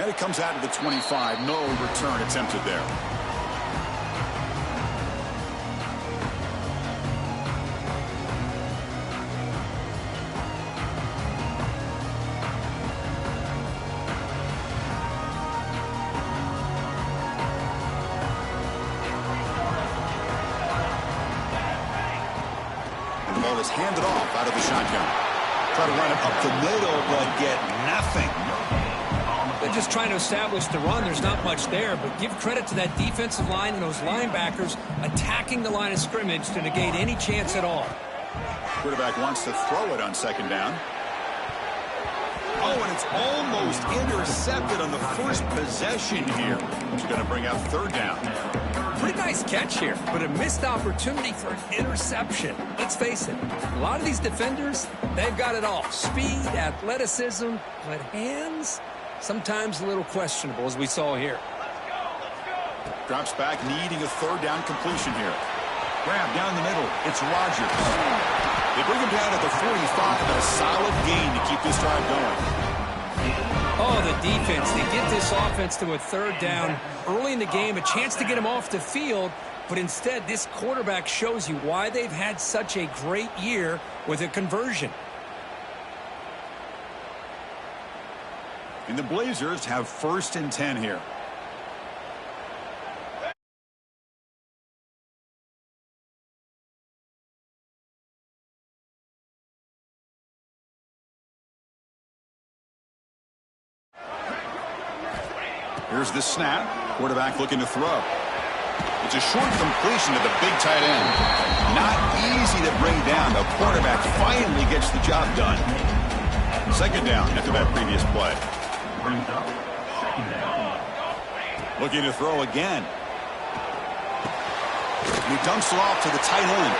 And it comes out to the 25. No return attempted there. And the ball is handed off out of the shotgun. Try to run it up the middle, but get nothing. They're just trying to establish the run. There's not much there, but give credit to that defensive line and those linebackers attacking the line of scrimmage to negate any chance at all. Quarterback wants to throw it on second down. Oh, and it's almost intercepted on the first possession here, which is going to bring out third down. Pretty nice catch here, but a missed opportunity for an interception. Let's face it, a lot of these defenders, they've got it all. Speed, athleticism, but hands, sometimes a little questionable, as we saw here. Drops back, needing a third down completion here. Grab down the middle. It's Rodgers. They bring him down at the 45, and a solid gain to keep this drive going. Oh, the defense. They get this offense to a third down early in the game, a chance to get him off the field, but instead this quarterback shows you why they've had such a great year with a conversion. And the Blazers have 1st and 10 here. Here's the snap. Quarterback looking to throw. It's a short completion to the big tight end. Not easy to bring down. The quarterback finally gets the job done. Second down after that previous play. Looking to throw again. And he dumps it off to the tight end.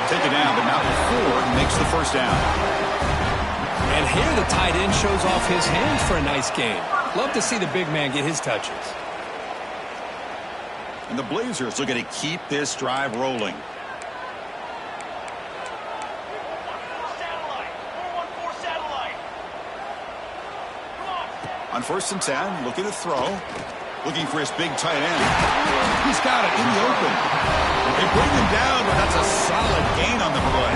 Take it down, but not before he makes the first down. And here the tight end shows off his hands for a nice game. Love to see the big man get his touches. And the Blazers looking to keep this drive rolling. On 1st and 10, looking to throw. Looking for his big tight end. He's got it in the open. They bring him down, but that's a solid gain on the play.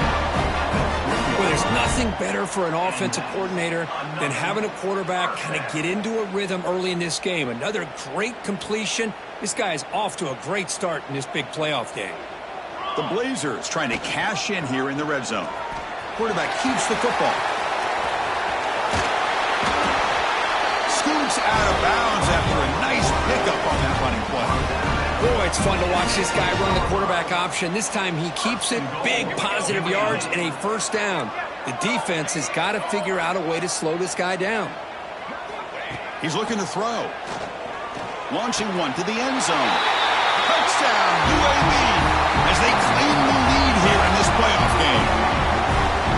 Well, there's nothing better for an offensive coordinator than having a quarterback kind of get into a rhythm early in this game. Another great completion. This guy is off to a great start in this big playoff game. The Blazers trying to cash in here in the red zone. Quarterback keeps the football. Scoots out of bounds after a nice pickup on that running play. Boy, it's fun to watch this guy run the quarterback option. This time he keeps it, big positive yards and a first down. The defense has got to figure out a way to slow this guy down. He's looking to throw. Launching one to the end zone. Touchdown, UAB, as they claim the lead here in this playoff game.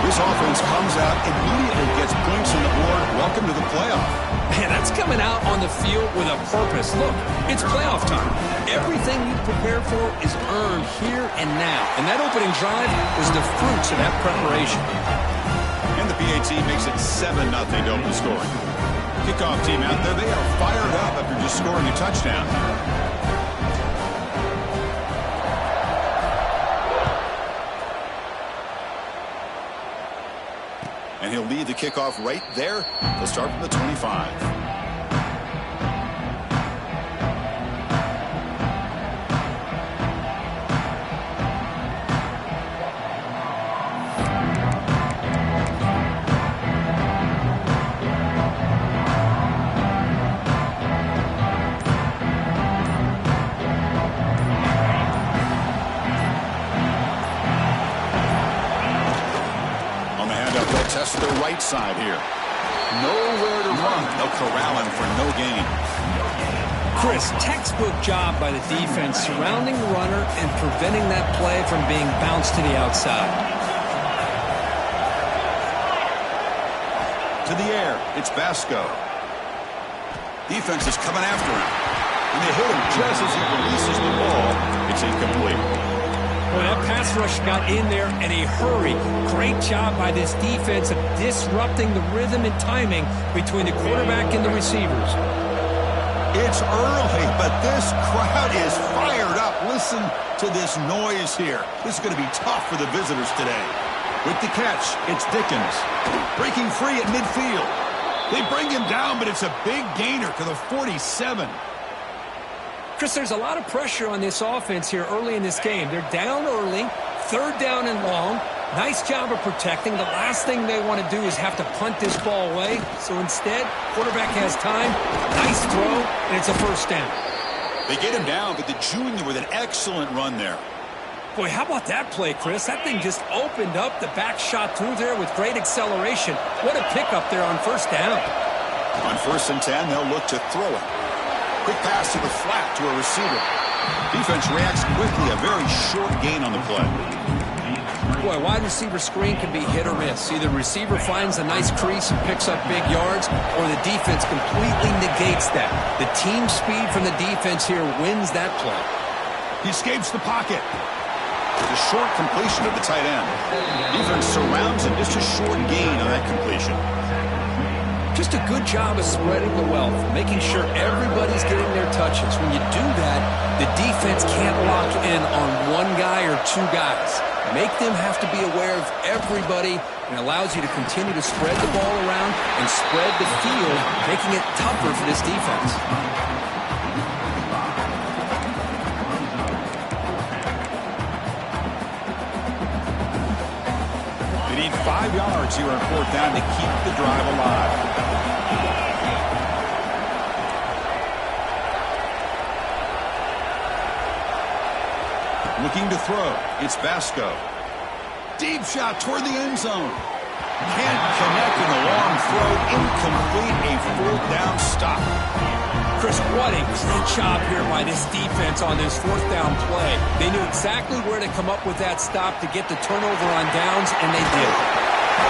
This offense comes out, immediately gets points on the board. Welcome to the playoff. Man, that's coming out on the field with a purpose. Look, it's playoff time. Everything you prepare for is earned here and now. And that opening drive was the fruits of that preparation. And the PAT makes it 7-0 to open scoring. Kickoff team out there, they are fired up after just scoring a touchdown. And he'll lead the kickoff right there. They'll start from the 25. Test the right side here. Nowhere to run. They'll corral him for no gain. Chris, textbook job by the defense surrounding the runner and preventing that play from being bounced to the outside. To the air, it's Basco. Defense is coming after him. And they hit him just as he releases the ball. It's incomplete. Well, that pass rush got in there in a hurry. Great job by this defense of disrupting the rhythm and timing between the quarterback and the receivers. It's early, but this crowd is fired up. Listen to this noise here. This is going to be tough for the visitors today. With the catch, it's Dickens. Breaking free at midfield. They bring him down, but it's a big gainer to the 47. Chris, there's a lot of pressure on this offense here early in this game. They're down early, third down and long. Nice job of protecting. The last thing they want to do is have to punt this ball away. So instead, quarterback has time. Nice throw, and it's a first down. They get him down, but the junior with an excellent run there. Boy, how about that play, Chris? That thing just opened up. The back shot through there with great acceleration. What a pickup there on first down. On 1st and 10, they'll look to throw it. Quick pass to the flat to a receiver. Defense reacts quickly. A very short gain on the play. Boy, wide receiver screen can be hit or miss. Either receiver finds a nice crease and picks up big yards, or the defense completely negates that. The team speed from the defense here wins that play. He escapes the pocket. It's a short completion of the tight end. Defense surrounds him. Just a short gain on that completion. Just a good job of spreading the wealth, making sure everybody's getting their touches. When you do that, the defense can't lock in on one guy or two guys. Make them have to be aware of everybody, and allows you to continue to spread the ball around and spread the field, making it tougher for this defense. They need 5 yards here on 4th down to keep the drive alive. Looking to throw. It's Vasco. Deep shot toward the end zone. Can't connect in the long throw. Incomplete. A 4th down stop. Chris, what a great job here by this defense on this 4th down play. They knew exactly where to come up with that stop to get the turnover on downs, and they did.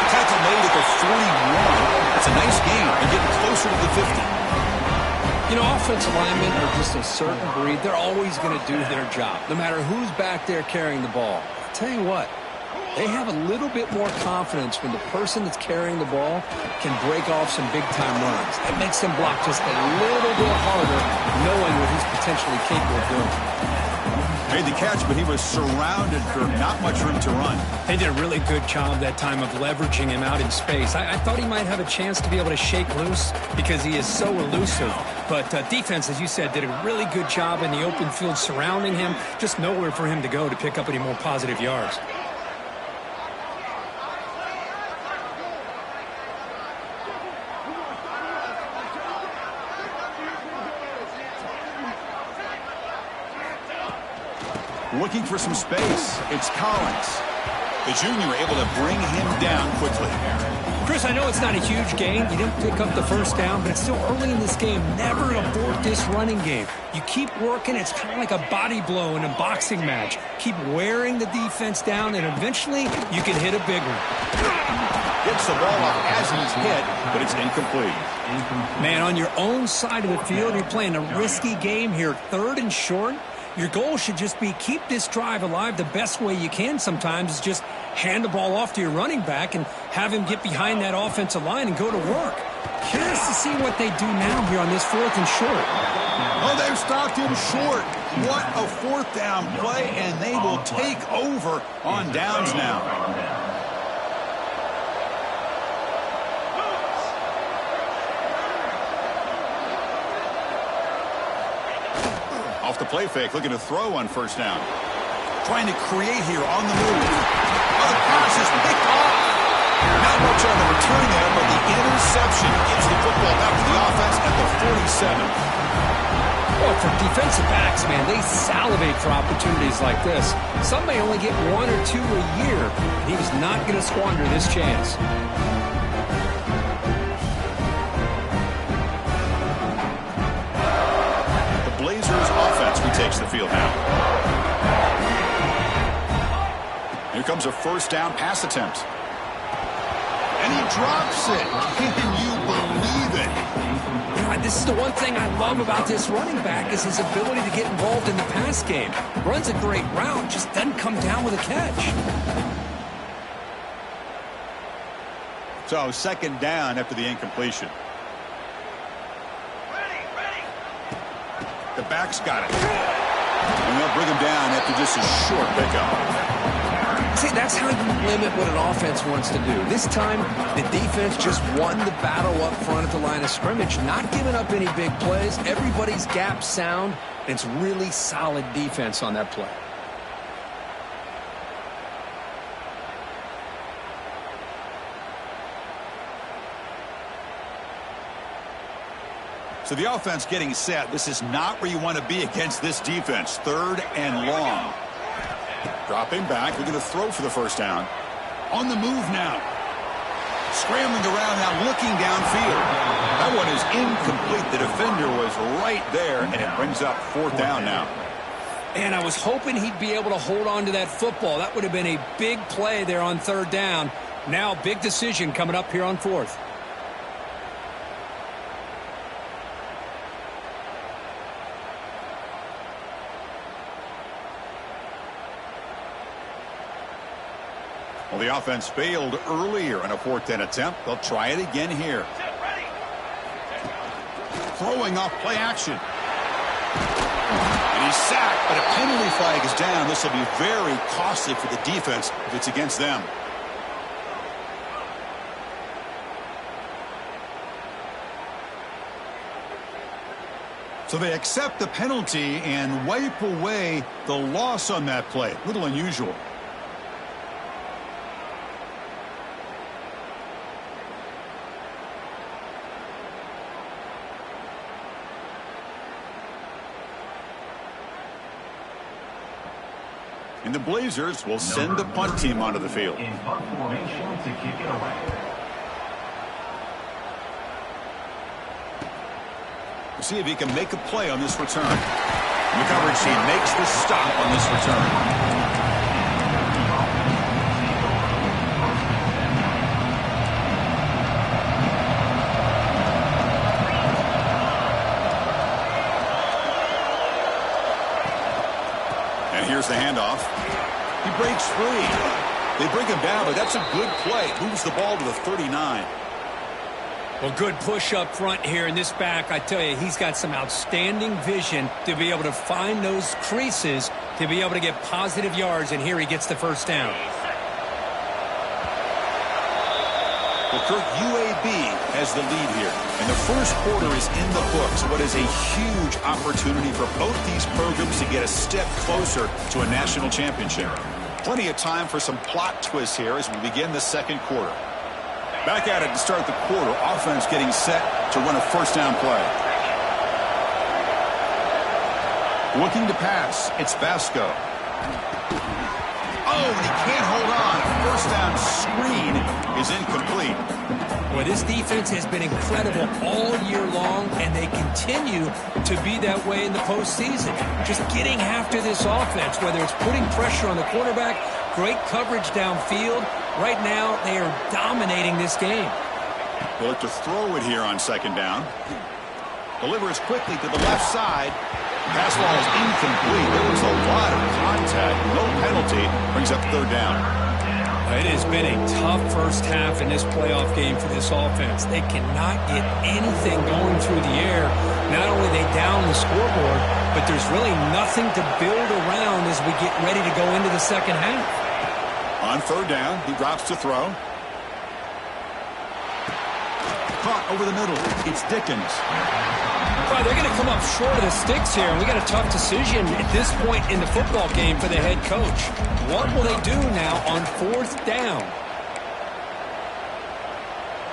Tackle made at the 41. It's a nice gain. They're getting closer to the 50. You know, offensive linemen are just a certain breed. They're always going to do their job, no matter who's back there carrying the ball. I'll tell you what, they have a little bit more confidence when the person that's carrying the ball can break off some big-time runs. That makes them block just a little bit harder, knowing what he's potentially capable of doing. Made the catch, but he was surrounded for not much room to run. They did a really good job that time of leveraging him out in space. I thought he might have a chance to be able to shake loose because he is so elusive. But defense, as you said, did a really good job in the open field surrounding him. Just nowhere for him to go to pick up any more positive yards. Looking for some space. It's Collins. The junior able to bring him down quickly. Chris, I know it's not a huge gain. You didn't pick up the first down, but it's still early in this game. Never abort this running game. You keep working. It's kind of like a body blow in a boxing match. Keep wearing the defense down, and eventually you can hit a big one. Gets the ball off as he's hit, but it's incomplete. Man, on your own side of the field, you're playing a risky game here. 3rd and short. Your goal should just be keep this drive alive. The best way you can sometimes is just hand the ball off to your running back and have him get behind that offensive line and go to work. Curious to see what they do now here on this 4th and short. Oh, they've stopped him short. What a 4th down play, and they will take over on downs now. Off the play fake, looking to throw on 1st down. Trying to create here on the move. Oh, the pass is picked off. Not much on the return there, but the interception gives the football back to the offense at the 47. Well, for defensive backs, man, they salivate for opportunities like this. Some may only get 1 or 2 a year, and he was not going to squander this chance. Takes the field now. Here comes a 1st down pass attempt. And he drops it. Can you believe it? God, this is the one thing I love about this running back is his ability to get involved in the pass game. Runs a great route, just doesn't come down with a catch. So 2nd down after the incompletion. back's got it. And they'll bring him down after just a short pickup. See, that's how you limit what an offense wants to do. This time, the defense just won the battle up front at the line of scrimmage, not giving up any big plays. Everybody's gap sound. It's really solid defense on that play. So the offense getting set. This is not where you want to be against this defense. 3rd and long. Dropping back. They're going to throw for the first down. On the move now. Scrambling around now, looking downfield. That one is incomplete. The defender was right there, and it brings up 4th down now. And I was hoping he'd be able to hold on to that football. That would have been a big play there on 3rd down. Now, big decision coming up here on 4th. Well, the offense failed earlier in a 4th down attempt. They'll try it again here. Throwing off play action. And he's sacked, but a penalty flag is down. This will be very costly for the defense if it's against them. So they accept the penalty and wipe away the loss on that play. A little unusual. And the Blazers will send the punt team onto the field. In punt formation to kick it away. We'll see if he can make a play on this return. The coverage team makes the stop on this return. Here's the handoff. He breaks free. They bring him down, but that's a good play. Moves the ball to the 39. Well, good push up front here in this back. I tell you, he's got some outstanding vision to be able to find those creases to be able to get positive yards, and here he gets the first down. Well, Kirk, UAB has the lead here, and the first quarter is in the books. What is a huge opportunity for both these programs to get a step closer to a national championship. Plenty of time for some plot twists here as we begin the second quarter. Back at it to start the quarter. Offense getting set to run a first down play. Looking to pass. It's Vasco. Oh, and he can't hold on. A first down screen is incomplete. Well, this defense has been incredible all year long, and they continue to be that way in the postseason. Just getting after this offense, whether it's putting pressure on the quarterback, great coverage downfield. Right now, they are dominating this game. They'll look to throw it here on second down. Delivers quickly to the left side. Pass ball is incomplete. There was a lot of contact. No penalty. Brings up third down. It has been a tough first half in this playoff game for this offense. They cannot get anything going through the air. Not only are they down the scoreboard, but there's really nothing to build around as we get ready to go into the second half. On third down, he drops to throw. Caught over the middle. It's Dickens. Well, they're going to come up short of the sticks here, and we got a tough decision at this point in the football game for the head coach. What will they do now on fourth down?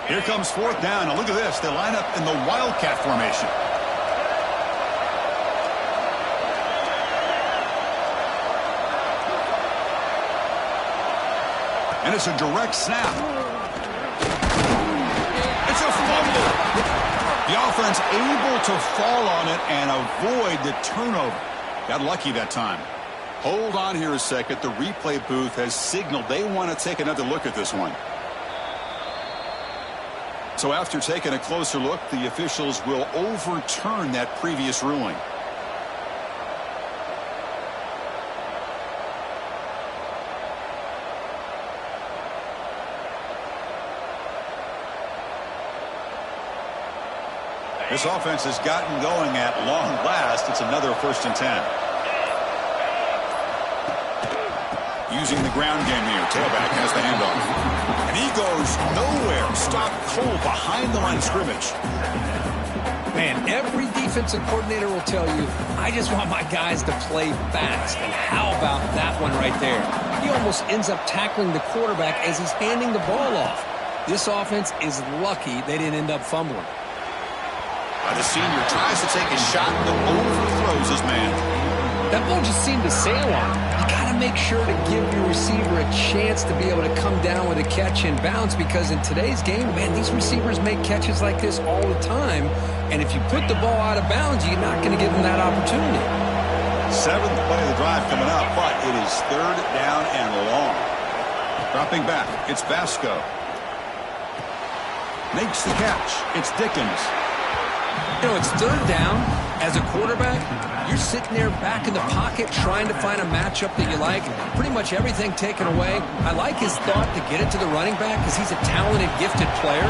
Here comes fourth down. Now look at this. They line up in the Wildcat formation. And it's a direct snap. It's a fumble. The offense able to fall on it and avoid the turnover. Got lucky that time. Hold on here a second. The replay booth has signaled they want to take another look at this one. So after taking a closer look, the officials will overturn that previous ruling. This offense has gotten going at long last. It's another 1st and 10. Using the ground game here. Tailback has the handoff. And he goes nowhere. Stopped cold behind the line of scrimmage. Man, every defensive coordinator will tell you, I just want my guys to play fast. And how about that one right there? He almost ends up tackling the quarterback as he's handing the ball off. This offense is lucky they didn't end up fumbling. The senior tries to take a shot but overthrows his man. That ball just seemed to sail on him. You got to make sure to give your receiver a chance to be able to come down with a catch and bounce, because in today's game, man, these receivers make catches like this all the time. And if you put the ball out of bounds, you're not going to give them that opportunity. 7th play of the drive coming up, but it is 3rd down and long. Dropping back, it's Basco. Makes the catch. It's Dickens. You know, it's 3rd down. As a quarterback, you're sitting there back in the pocket trying to find a matchup that you like. Pretty much everything taken away. I like his thought to get it to the running back because he's a talented, gifted player,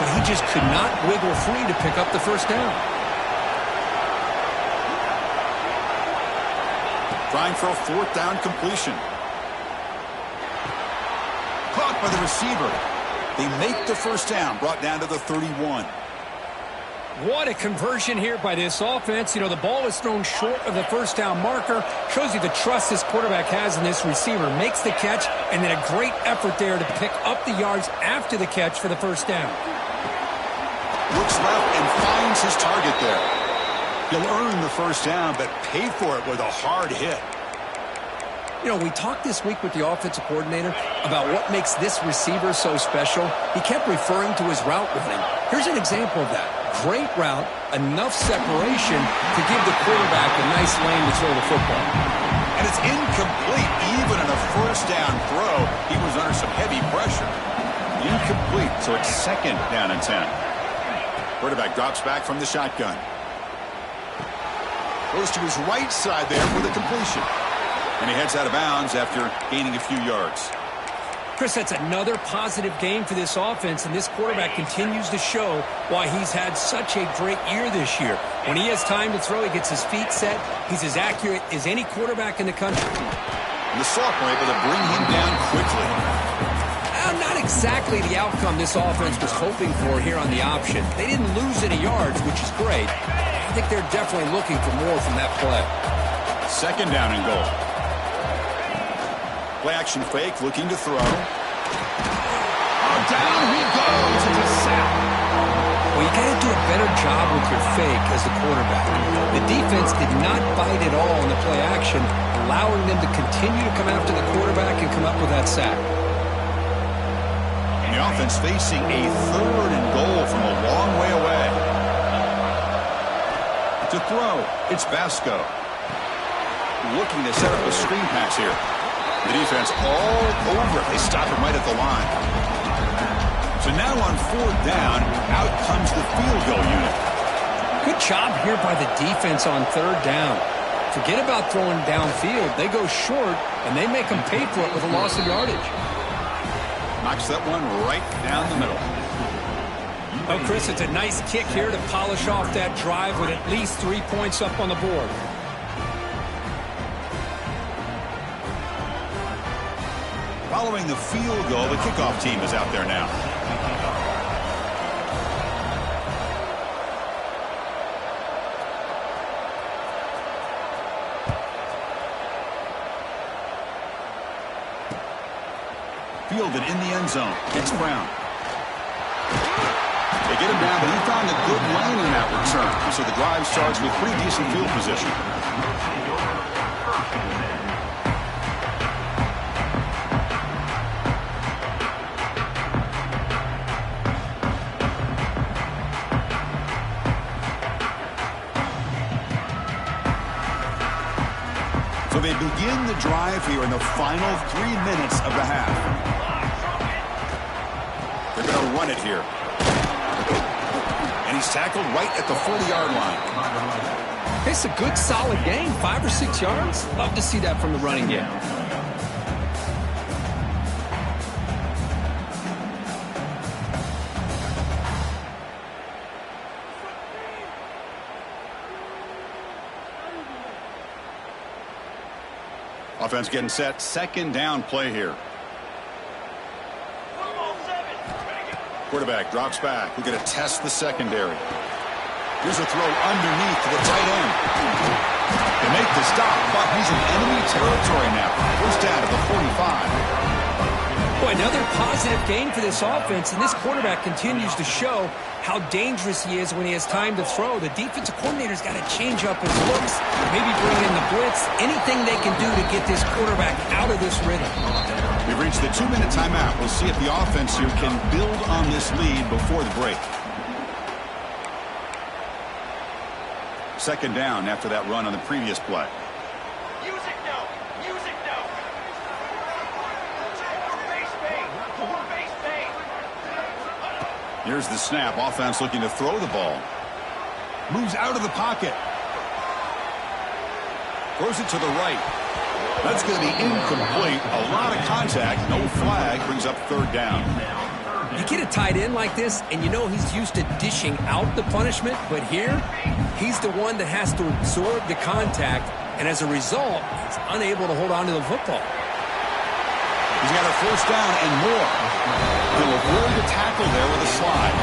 but he just could not wiggle free to pick up the 1st down. Trying for a 4th down completion. Caught by the receiver. They make the 1st down, brought down to the 31. What a conversion here by this offense. You know, the ball is thrown short of the 1st down marker. Shows you the trust this quarterback has in this receiver. Makes the catch, and then a great effort there to pick up the yards after the catch for the 1st down. Looks left and finds his target there. He'll earn the 1st down, but pay for it with a hard hit. You know, we talked this week with the offensive coordinator about what makes this receiver so special. He kept referring to his route running. Here's an example of that. Great route, enough separation to give the quarterback a nice lane to throw the football. And it's incomplete. Even in a 1st down throw, he was under some heavy pressure. Incomplete, so it's 2nd down and 10. Quarterback drops back from the shotgun. Goes to his right side there for the completion. And he heads out of bounds after gaining a few yards. Chris, that's another positive game for this offense, and this quarterback continues to show why he's had such a great year this year. When he has time to throw, he gets his feet set. He's as accurate as any quarterback in the country. And the sophomore able to bring him down quickly. Not exactly the outcome this offense was hoping for here on the option. They didn't lose any yards, which is great. I think they're definitely looking for more from that play. 2nd down and goal. Play action fake, looking to throw. Oh, down he goes. It's a sack. Well, you got to do a better job with your fake as a quarterback. The defense did not bite at all in the play action, allowing them to continue to come after the quarterback and come up with that sack. And the offense facing a 3rd and goal from a long way away. To throw, it's Basco. Looking to set up a screen pass here. The defense all over it. They stop him right at the line. So now on 4th down, out comes the field goal unit. Good job here by the defense on 3rd down. Forget about throwing downfield. They go short, and they make them pay for it with a loss of yardage. Knocks that one right down the middle. Oh, Chris, it's a nice kick here to polish off that drive with at least 3 points up on the board. Following the field goal, the kickoff team is out there now. Fielded in the end zone. It's Brown. They get him down, but he found a good lane in that return. So the drive starts with pretty decent field position. So they begin the drive here in the final 3 minutes of the half. They're going to run it here. And he's tackled right at the 40-yard line. It's a good, solid game. 5 or 6 yards. Love to see that from the running game. Offense getting set. Second down play here. Quarterback drops back. We're going to test the secondary. Here's a throw underneath to the tight end. They make the stop, but he's in enemy territory now. First down at the 45. Boy, another positive gain for this offense, and this quarterback continues to show how dangerous he is when he has time to throw. The defensive coordinator's got to change up his looks, maybe bring in the blitz, anything they can do to get this quarterback out of this rhythm. We've reached the 2-minute timeout. We'll see if the offense here can build on this lead before the break. Second down after that run on the previous play. Music now. Music now. Base bait. Here's the snap. Offense looking to throw the ball. Moves out of the pocket. Throws it to the right. That's going to be incomplete. A lot of contact. No flag. Brings up third down. You get a tight end like this, and you know he's used to dishing out the punishment, but here, he's the one that has to absorb the contact, and as a result, he's unable to hold on to the football. He's got a first down and more. He'll avoid the tackle there with a slide.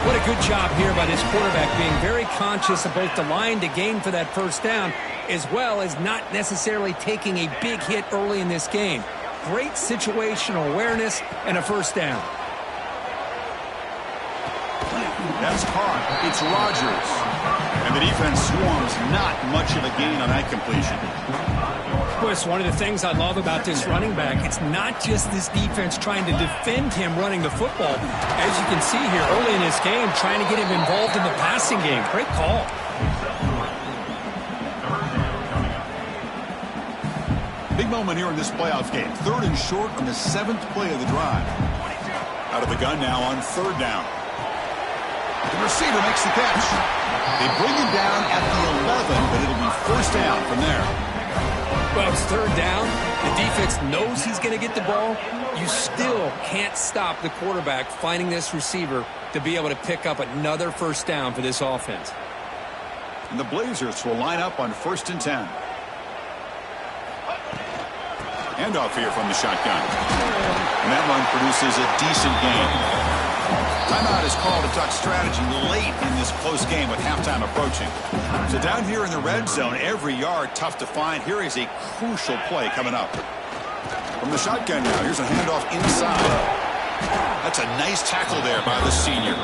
What a good job here by this quarterback, being very conscious of both the line to gain for that first down, as well as not necessarily taking a big hit early in this game. Great situational awareness and a first down. That's caught. It's Rodgers. And the defense swarms. Not much of a gain on that completion. Of course, one of the things I love about this running back, it's not just this defense trying to defend him running the football. As you can see here early in this game, trying to get him involved in the passing game. Great call. Big moment here in this playoff game. Third and short on the 7th play of the drive. Out of the gun now on third down. The receiver makes the catch. They bring him down at the 11, but it'll be first down from there. Well, it's third down. The defense knows he's going to get the ball. You still can't stop the quarterback finding this receiver to be able to pick up another first down for this offense. And the Blazers will line up on 1st and 10. Handoff here from the shotgun. And that run produces a decent gain. Timeout is called to talk strategy late in this close game with halftime approaching. So down here in the red zone, every yard tough to find. Here is a crucial play coming up. From the shotgun now, here's a handoff inside. That's a nice tackle there by the senior.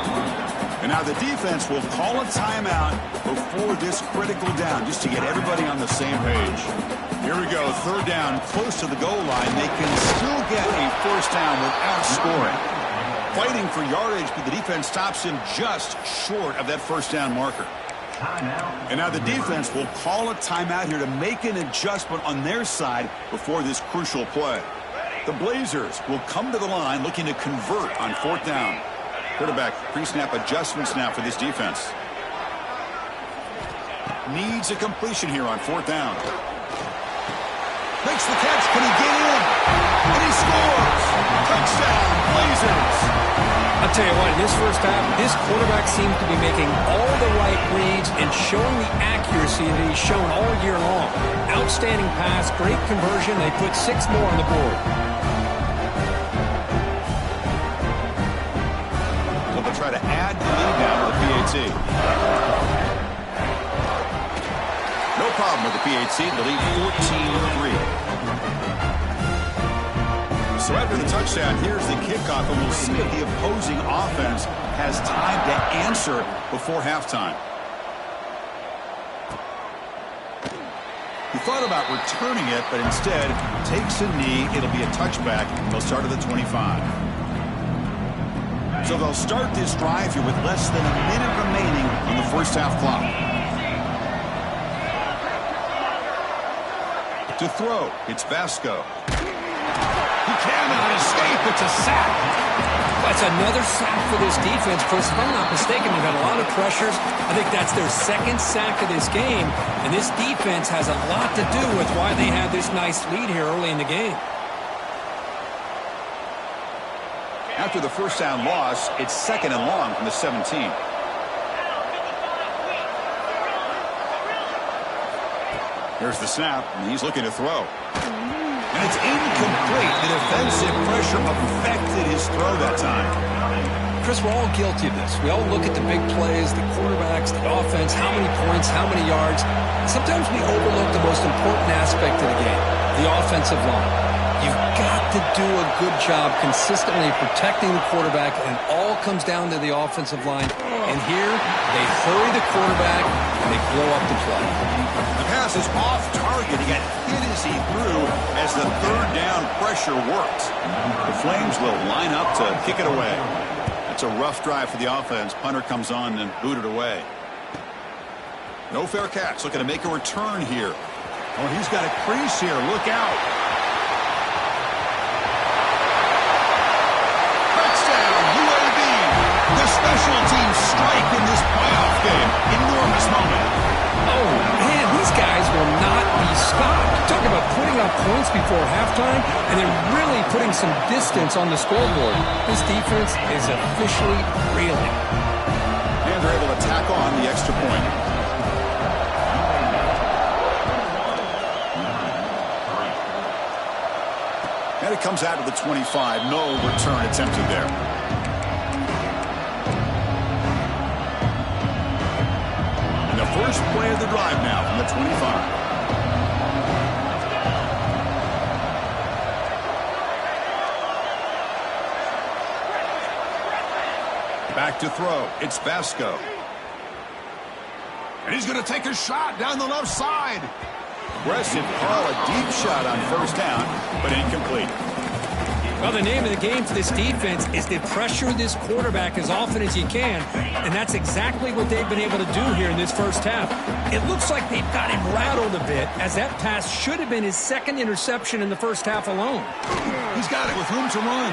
And now the defense will call a timeout before this critical down, just to get everybody on the same page. Here we go, third down, close to the goal line. They can still get a first down without scoring. Fighting for yardage, but the defense stops him just short of that first down marker. And now the defense will call a timeout here to make an adjustment on their side before this crucial play. The Blazers will come to the line looking to convert on fourth down. Quarterback pre-snap adjustments now for this defense. Needs a completion here on fourth down. Makes the catch. Can he get in? And he scores. Touchdown, Blazers. I'll tell you what, in this first half, this quarterback seems to be making all the right reads and showing the accuracy that he's shown all year long. Outstanding pass, great conversion. They put 6 more on the board. So they'll try to add the lead now to the PAT. No problem with the PAT. The lead 14-3. So after the touchdown, here's the kickoff, and we'll see if the opposing offense has time to answer before halftime. He thought about returning it, but instead takes a knee. It'll be a touchback. They'll start at the 25. So they'll start this drive here with less than a minute remaining on the first half clock. To throw, it's Vasco. He cannot escape. It's a sack. That's another sack for this defense, Chris. If I'm not mistaken, they've had a lot of pressures. I think that's their second sack of this game. And this defense has a lot to do with why they have this nice lead here early in the game. After the first down loss, it's second and long from the 17. Here's the snap, and he's looking to throw. And it's incomplete. The defensive pressure affected his throw that time. Chris, we're all guilty of this. We all look at the big plays, the quarterbacks, the offense, how many points, how many yards. Sometimes we overlook the most important aspect of the game, the offensive line. You've got to do a good job consistently protecting the quarterback, and it all comes down to the offensive line. And here, they hurry the quarterback, and they blow up the play. The pass is off target. He got hit as he threw as the third down pressure worked. The Flames will line up to kick it away. That's a rough drive for the offense. Punter comes on and booted away. No fair catch. Looking to make a return here. Oh, he's got a crease here. Look out. Touchdown, UAB. The special teams strike in this playoff game. Enormous moment. Oh, man, these guys will not be stopped. Talk about putting up points before halftime and then really putting some distance on the scoreboard. This defense is officially reeling. And they're able to tack on the extra point. And it comes out to the 25. No return attempted there. And the first play of the drive now from the 25. Back to throw. It's Vasco. And he's going to take a shot down the left side. Aggressive call, a deep shot on first down, but incomplete. Well, the name of the game for this defense is to pressure this quarterback as often as you can, and that's exactly what they've been able to do here in this first half. It looks like they've got him rattled a bit, as that pass should have been his second interception in the first half alone. He's got it with room to run.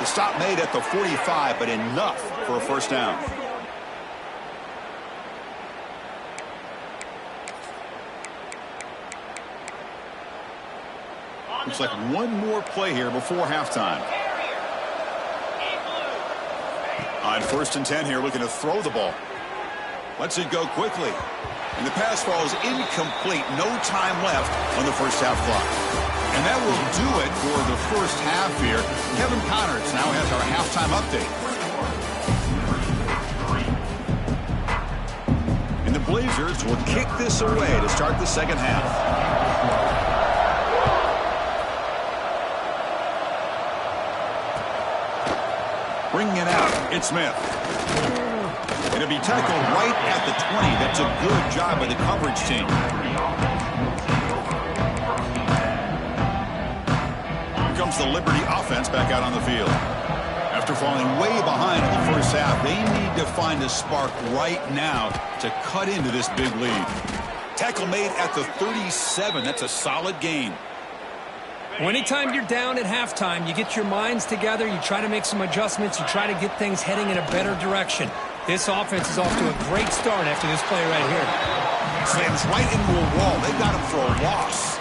The stop made at the 45, but enough for a first down. Looks like one more play here before halftime. On first and 10 here, looking to throw the ball. Lets it go quickly. And the pass falls incomplete. No time left on the first half clock. And that will do it for the first half here. Kevin Connors now has our halftime update. And the Blazers will kick this away to start the second half. Bringing it out, it's Smith. It'll be tackled right at the 20. That's a good job by the coverage team. Here comes the Liberty offense back out on the field. After falling way behind in the first half, they need to find a spark right now to cut into this big lead. Tackle made at the 37. That's a solid gain. Well, anytime you're down at halftime, you get your minds together, you try to make some adjustments, you try to get things heading in a better direction. This offense is off to a great start after this play right here. Slams right into a wall. They got him for a loss.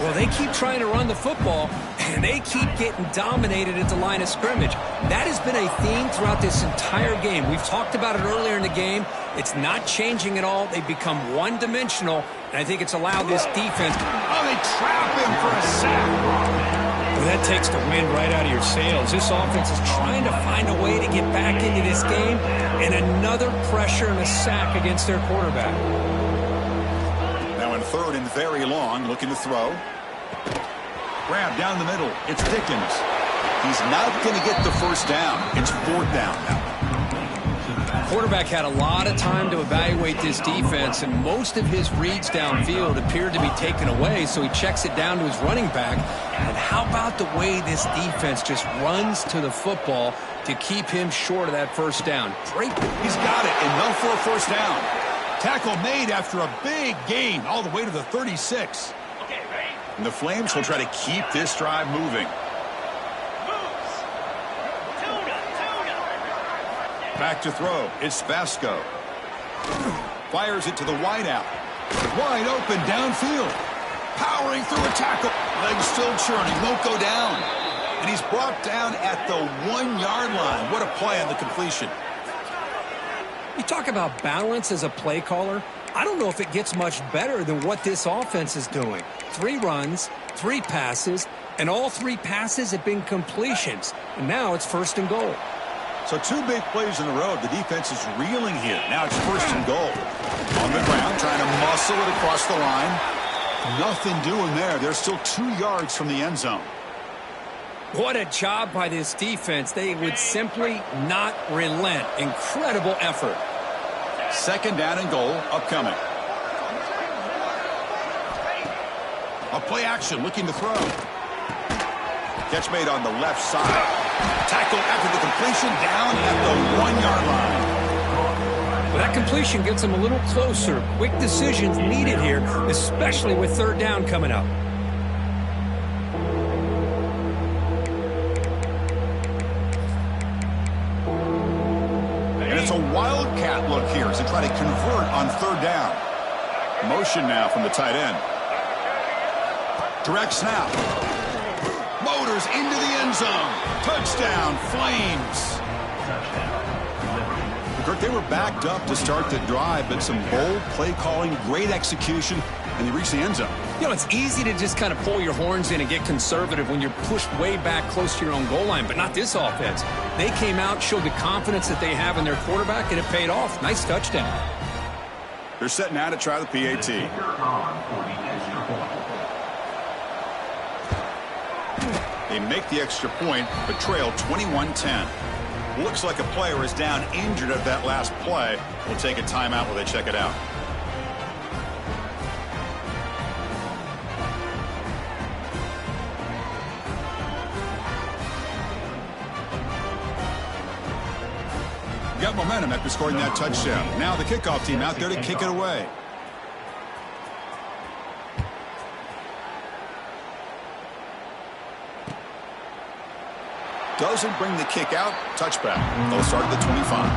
Well, they keep trying to run the football, and they keep getting dominated at the line of scrimmage. That has been a theme throughout this entire game. We've talked about it earlier in the game. It's not changing at all. They've become one-dimensional, and I think it's allowed this defense. Oh, they trap him for a sack. Well, that takes the wind right out of your sails. This offense is trying to find a way to get back into this game, and another pressure and a sack against their quarterback. Now in third and very long, looking to throw. Grab down the middle. It's Dickens. He's not going to get the first down. It's fourth down now. Quarterback had a lot of time to evaluate this defense, and most of his reads downfield appeared to be taken away, so he checks it down to his running back. And how about the way this defense just runs to the football to keep him short of that first down? Great. He's got it. Enough for a first down. Tackle made after a big gain all the way to the 36. And the Flames will try to keep this drive moving. Back to throw. It's Vasco. Fires it to the wideout. Wide open downfield. Powering through a tackle. Legs still churning. Won't go down. And he's brought down at the 1-yard line. What a play on the completion. You talk about balance as a play caller. I don't know if it gets much better than what this offense is doing. 3 runs, 3 passes, and all 3 passes have been completions. And now it's 1st and goal. So 2 big plays in a row. The defense is reeling here. Now it's 1st and goal. On the ground, trying to muscle it across the line. Nothing doing there. They're still 2 yards from the end zone. What a job by this defense. They would simply not relent. Incredible effort. 2nd down and goal upcoming. A play action looking to throw. Catch made on the left side. Tackle after the completion down at the 1-yard line. Well, that completion gets them a little closer. Quick decisions needed here, especially with 3rd down coming up. And it's a wildcat look here as they try to convert on 3rd down. Motion now from the tight end. Direct snap. Motors into the end zone. Touchdown, Flames. Kirk, they were backed up to start the drive, but some bold play calling, great execution, and they reached the end zone. You know, it's easy to just kind of pull your horns in and get conservative when you're pushed way back close to your own goal line, but not this offense. They came out, showed the confidence that they have in their quarterback, and it paid off. Nice touchdown. They're setting out to try the PAT. They make the extra point, but trail 21-10. Looks like a player is down injured at that last play. We'll take a timeout while they check it out. Got momentum after scoring that touchdown. Now the kickoff team out there to kick it away. Doesn't bring the kick out. Touchback. They'll start at the 25.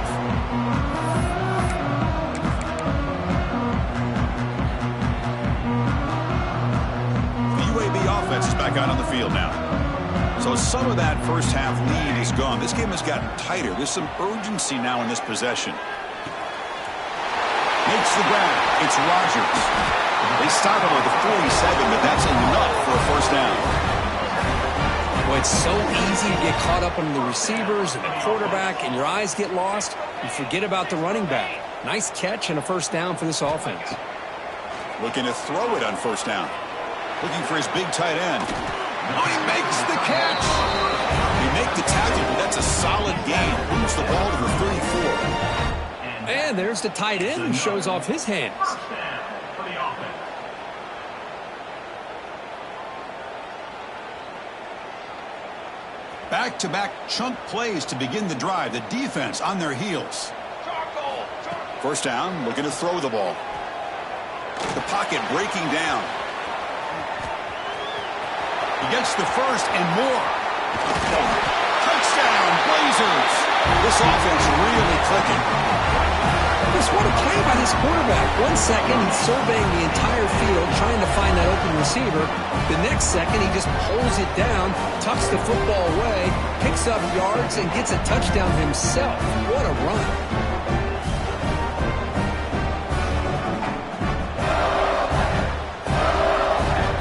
The UAB offense is back out on the field now. So some of that first half lead is gone. This game has gotten tighter. There's some urgency now in this possession. Makes the grab. It's Rodgers. They stop him at the 47, but that's enough for a 1st down. Well, it's so easy to get caught up on the receivers and the quarterback, and your eyes get lost. You forget about the running back. Nice catch and a 1st down for this offense. Looking to throw it on 1st down. Looking for his big tight end. Oh, he makes the catch. They make the tackle, but that's a solid gain. Moves the ball to the 34. And there's the tight end who shows off his hands. Back-to-back chunk plays to begin the drive. The defense on their heels. 1st down, looking to throw the ball. The pocket breaking down. He gets the 1st and more. Touchdown, Blazers. This offense really clicking. Just what a play by this quarterback. 1 second, he's surveying the entire field, trying to find that open receiver. The next second, he just pulls it down, tucks the football away, picks up yards, and gets a touchdown himself. What a run.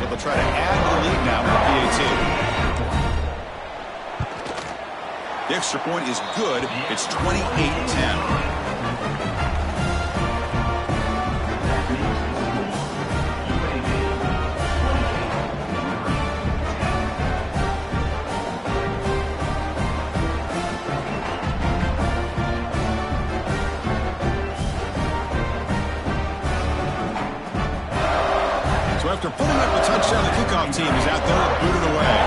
So they'll try to add the lead now with the PAT. The extra point is good. It's 28-10. After putting up the touchdown, the kickoff team is out there to boot it away.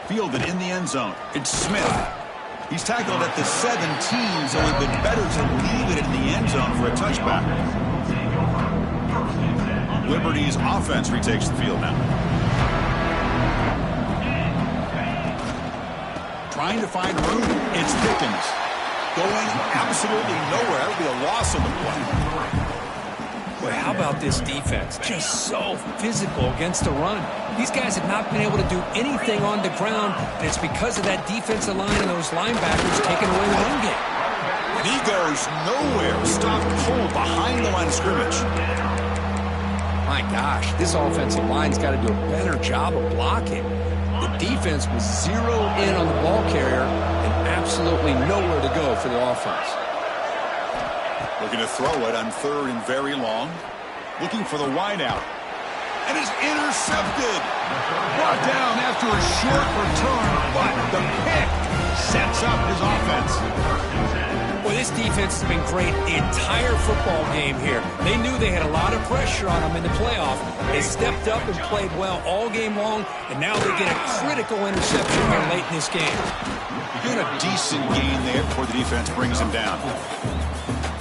Fielded in the end zone. It's Smith. He's tackled at the 17, so it would have been better to leave it in the end zone for a touchback. Liberty's offense retakes the field now. Trying to find room. It's Pickens. Going absolutely nowhere. That would be a loss on the play. Boy, how about this defense? Just so physical against the run. These guys have not been able to do anything on the ground, and it's because of that defensive line and those linebackers taking away the run game. And he goes nowhere. Stopped cold behind the line of scrimmage. My gosh, this offensive line's got to do a better job of blocking. The defense was zeroed in on the ball carrier and absolutely nowhere to go for the offense. Looking to throw it on 3rd and very long. Looking for the wideout. And is intercepted. Brought down after a short return, but the pick sets up his offense. Boy, this defense has been great the entire football game here. They knew they had a lot of pressure on them in the playoff. They stepped up and played well all game long, and now they get a critical interception here late in this game. Doing a decent gain there before the defense brings him down.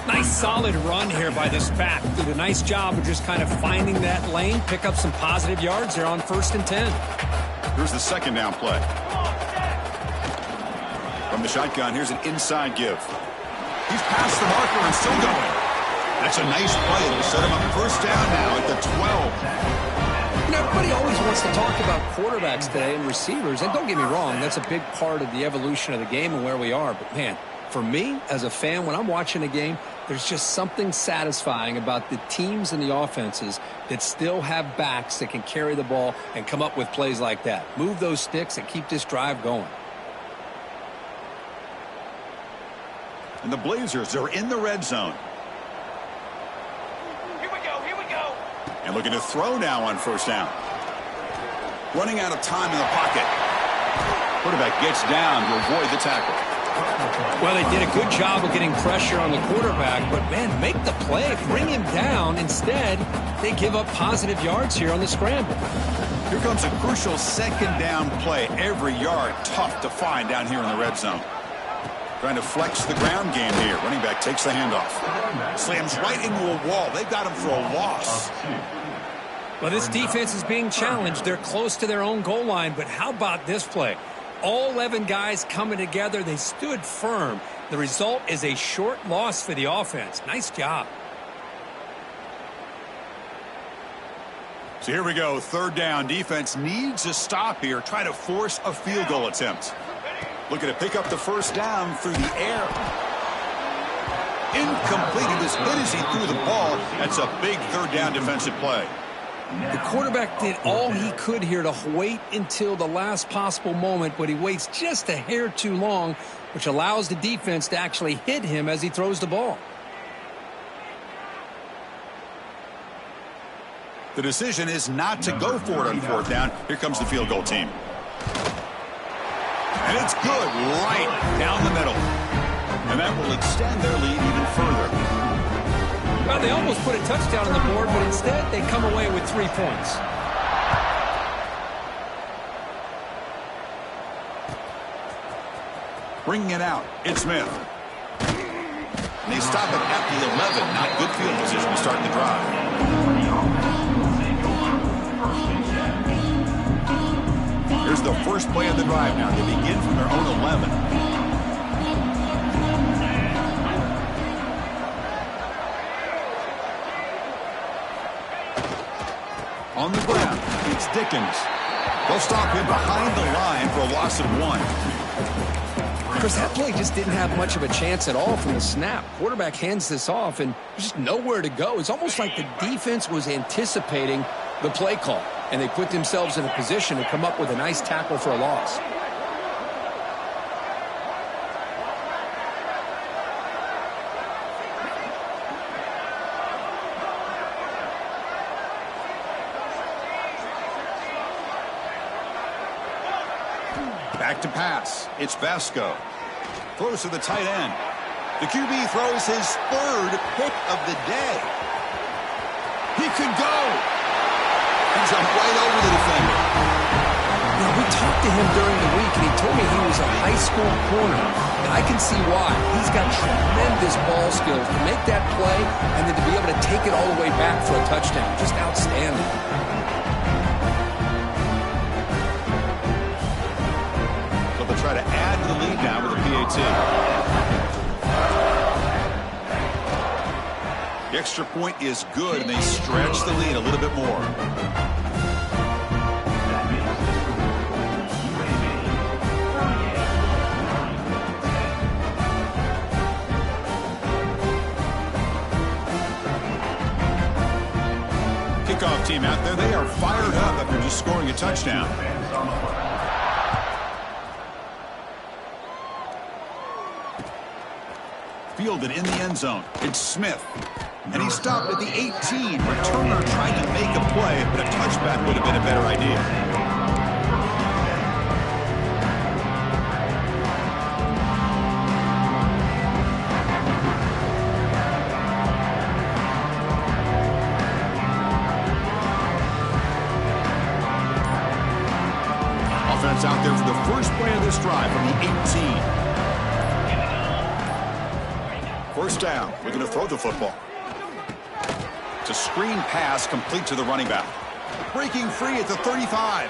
Nice solid run here by this back. Did a nice job of just kind of finding that lane, pick up some positive yards there on 1st and 10. Here's the 2nd down play. From the shotgun, here's an inside give. He's past the marker and still going. That's a nice play. It'll set him up 1st down now at the 12. You know, everybody always wants to talk about quarterbacks today and receivers, and don't get me wrong, that's a big part of the evolution of the game and where we are. But, man, for me, as a fan, when I'm watching a game, there's just something satisfying about the teams and the offenses that still have backs that can carry the ball and come up with plays like that. Move those sticks and keep this drive going. And the Blazers are in the red zone. Here we go, here we go. And looking to throw now on 1st down. Running out of time in the pocket. Quarterback gets down to avoid the tackle. Well, they did a good job of getting pressure on the quarterback, but, man, make the play, bring him down. Instead, they give up positive yards here on the scramble. Here comes a crucial 2nd down play. Every yard tough to find down here in the red zone. Trying to flex the ground game here. Running back takes the handoff. Slams right into a wall. They've got him for a loss. Well, this defense is being challenged. They're close to their own goal line, but how about this play? All 11 guys coming together. They stood firm. The result is a short loss for the offense. Nice job. So here we go. 3rd down. Defense needs a stop here. Try to force a field goal attempt. Looking to pick up the 1st down through the air. Incomplete. He was hit as he threw the ball. That's a big 3rd down defensive play. The quarterback did all he could here to wait until the last possible moment, but he waits just a hair too long, which allows the defense to actually hit him as he throws the ball. The decision is not to go for it on 4th down. Here comes the field goal team. And it's good right down the middle. And that will extend their lead even further. Well, they almost put a touchdown on the board, but instead they come away with 3 points. Bringing it out, it's Smith. And they stop it at the 11. Not good field position to start the drive. Here's the first play of the drive now. They begin from their own 11. On the ground, it's Dickens. They'll stop him behind the line for a loss of 1. Chris, that play just didn't have much of a chance at all from the snap. Quarterback hands this off, and there's just nowhere to go. It's almost like the defense was anticipating the play call, and they put themselves in a position to come up with a nice tackle for a loss. Back to pass. It's Vasco. Throws to the tight end. The QB throws his 3rd pick of the day. He could go. He jumped right over the defender. You know, we talked to him during the week, and he told me he was a high school corner. And I can see why. He's got tremendous ball skills to make that play and then to be able to take it all the way back for a touchdown. Just outstanding. Try to add to the lead now with a PAT. The extra point is good, and they stretch the lead a little bit more. Kickoff team out there, they are fired up after just scoring a touchdown. Fielded in the end zone. It's Smith. And he stopped at the 18. Returner tried to make a play, but a touchback would have been a better idea. Offense out there for the first play of this drive from the 18. First down. We're going to throw the football. It's a screen pass complete to the running back. Breaking free at the 35.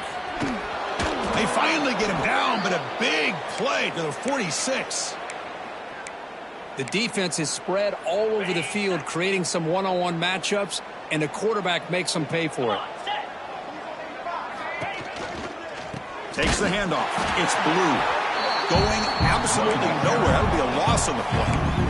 They finally get him down, but a big play to the 46. The defense is spread all over the field, creating some one-on-one matchups, and the quarterback makes them pay for it. Takes the handoff. It's Blue. Going absolutely nowhere. That'll be a loss on the play.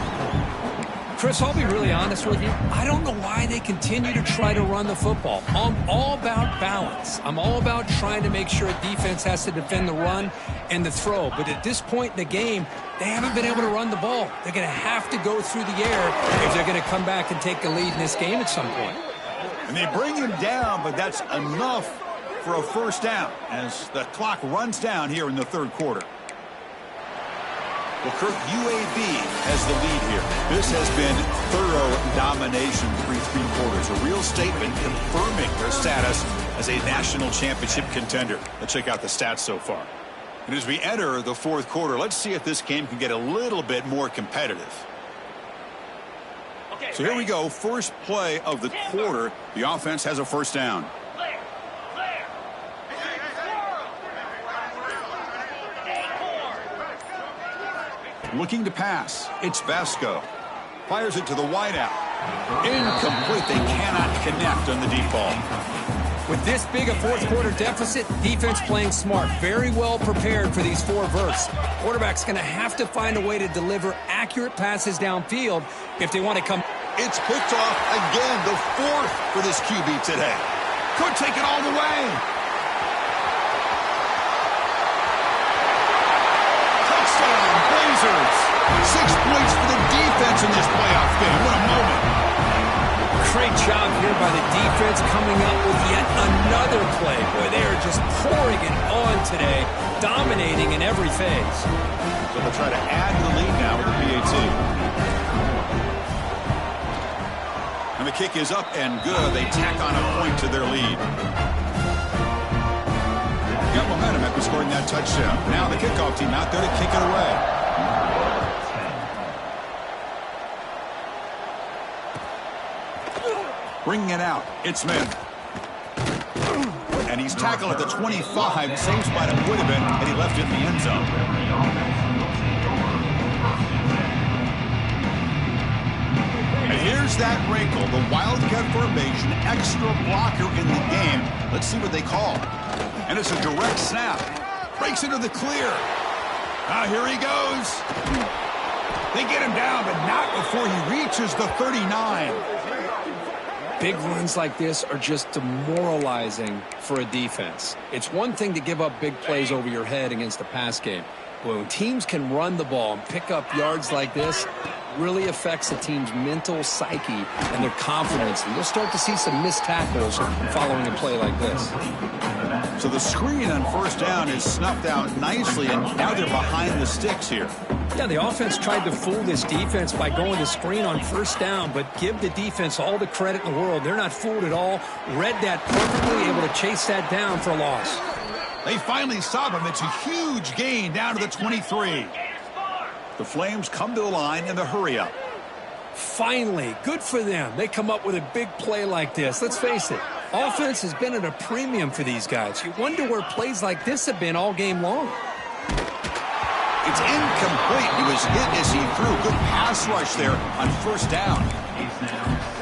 Chris, I'll be really honest with you. I don't know why they continue to try to run the football. I'm all about balance. I'm all about trying to make sure a defense has to defend the run and the throw. But at this point in the game, they haven't been able to run the ball. They're going to have to go through the air if they're going to come back and take the lead in this game at some point. And they bring him down, but that's enough for a first down as the clock runs down here in the third quarter. Well, Kirk, UAB has the lead here. This has been thorough domination through three quarters. A real statement confirming their status as a national championship contender. Let's check out the stats so far. And as we enter the fourth quarter, let's see if this game can get a little bit more competitive. So here we go. First play of the quarter. The offense has a first down. Looking to pass. It's Vasco. Fires it to the wideout. Incomplete. They cannot connect on the deep ball. With this big a fourth quarter deficit, defense playing smart. Very well prepared for these four verts. Quarterback's going to have to find a way to deliver accurate passes downfield if they want to come. It's picked off again. The fourth for this QB today. Could take it all the way. Touchdown, Blazers. 6 points for the defense in this playoff game. What a moment. Great job here by the defense coming up with yet another play. Boy, they are just pouring it on today, dominating in every phase. So they'll try to add to the lead now with the PAT. And the kick is up and good. They tack on a point to their lead. Got momentum after scoring that touchdown. Now the kickoff team out there to kick it away. Bringing it out. It's Smith. And he's tackled at the 25. Same spot it would have been had he left it in the end zone. And here's that wrinkle. The Wildcat formation, extra blocker in the game. Let's see what they call. And it's a direct snap. Breaks into the clear. Here he goes. They get him down, but not before he reaches the 39. Big runs like this are just demoralizing for a defense. It's one thing to give up big plays over your head against the pass game. But when teams can run the ball and pick up yards like this, really affects the team's mental psyche and their confidence. And you'll start to see some missed tackles following a play like this. So the screen on first down is snuffed out nicely, and now they're behind the sticks here. Yeah, the offense tried to fool this defense by going to screen on first down, but give the defense all the credit in the world. They're not fooled at all. Read that perfectly, able to chase that down for a loss. They finally stop him. It's a huge gain down to the 23. The Flames come to the line in the hurry-up. Finally, good for them. They come up with a big play like this. Let's face it, offense has been at a premium for these guys. You wonder where plays like this have been all game long. It's incomplete. He was hit as he threw. Good pass rush there on first down.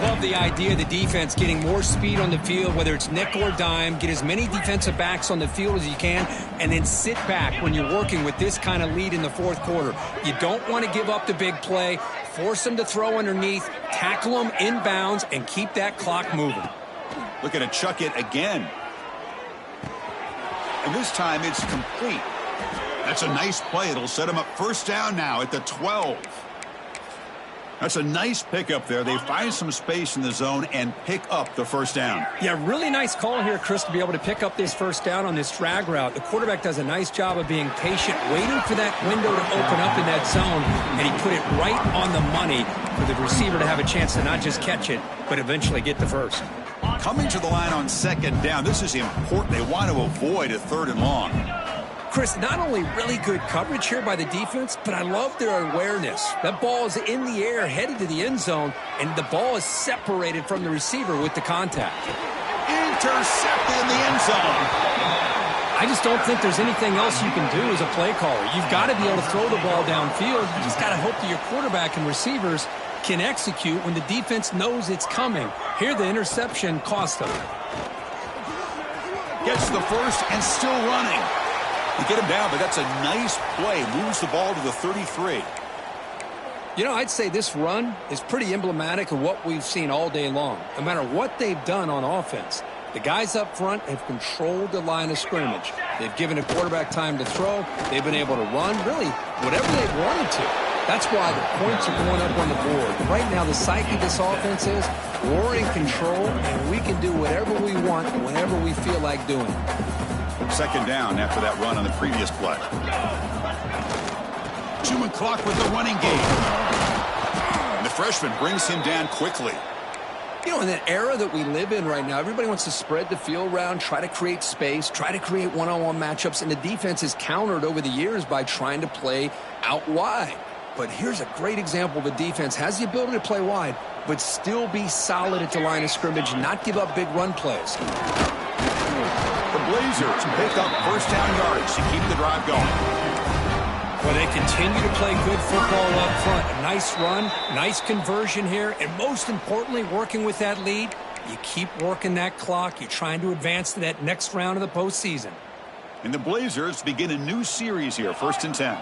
Love the idea of the defense getting more speed on the field, whether it's nickel or dime. Get as many defensive backs on the field as you can, and then sit back when you're working with this kind of lead in the fourth quarter. You don't want to give up the big play. Force them to throw underneath, tackle them inbounds, and keep that clock moving. Looking to chuck it again. And this time it's complete. That's a nice play. It'll set him up first down now at the 12. That's a nice pickup there. They find some space in the zone and pick up the first down. Yeah, really nice call here, Chris, to be able to pick up this first down on this drag route. The quarterback does a nice job of being patient, waiting for that window to open up in that zone, and he put it right on the money for the receiver to have a chance to not just catch it, but eventually get the first. Coming to the line on second down, this is important. They want to avoid a third and long. Chris, not only really good coverage here by the defense, but I love their awareness. That ball is in the air, headed to the end zone, and the ball is separated from the receiver with the contact. Intercepted in the end zone. I just don't think there's anything else you can do as a play caller. You've got to be able to throw the ball downfield. You just got to hope that your quarterback and receivers can execute when the defense knows it's coming. Here, the interception cost them. Gets the first and still running. You get him down, but that's a nice play. Moves the ball to the 33. You know, I'd say this run is pretty emblematic of what we've seen all day long. No matter what they've done on offense, the guys up front have controlled the line of scrimmage. They've given a quarterback time to throw. They've been able to run, really, whatever they've wanted to. That's why the points are going up on the board. Right now, the psyche of this offense is we're in control, and we can do whatever we want whenever we feel like doing it. Second down after that run on the previous play. Chewing clock with the running game. And the freshman brings him down quickly. You know, in that era that we live in right now, everybody wants to spread the field around, try to create space, try to create one-on-one matchups, and the defense is countered over the years by trying to play out wide. But here's a great example. The defense has the ability to play wide, but still be solid at the line of scrimmage, not give up big run plays. The Blazers pick up first down yards to keep the drive going. Well, they continue to play good football up front. A nice run, nice conversion here, and most importantly, working with that lead, you keep working that clock. You're trying to advance to that next round of the postseason. And the Blazers begin a new series here, 1st and 10.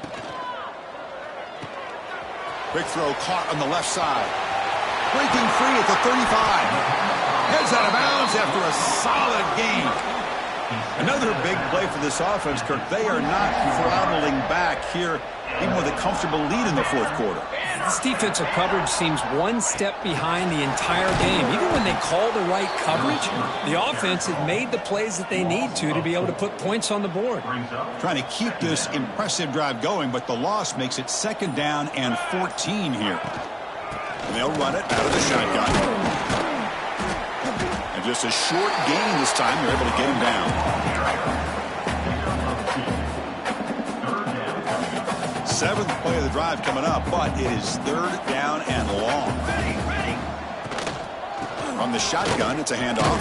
Quick throw caught on the left side. Breaking free at the 35. Heads out of bounds after a solid gain. Another big play for this offense, Kirk. They are not throttling back here, even with a comfortable lead in the fourth quarter. This defensive coverage seems one step behind the entire game. Even when they call the right coverage, the offense has made the plays that they need to be able to put points on the board. Trying to keep this impressive drive going, but the loss makes it 2nd down and 14 here. And they'll run it out of the shotgun. And just a short gain this time. They're able to get him down. 7th play of the drive coming up, but it is 3rd down and long. From the shotgun, it's a handoff.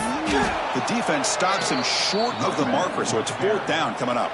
The defense stops him short of the marker, so it's 4th down coming up.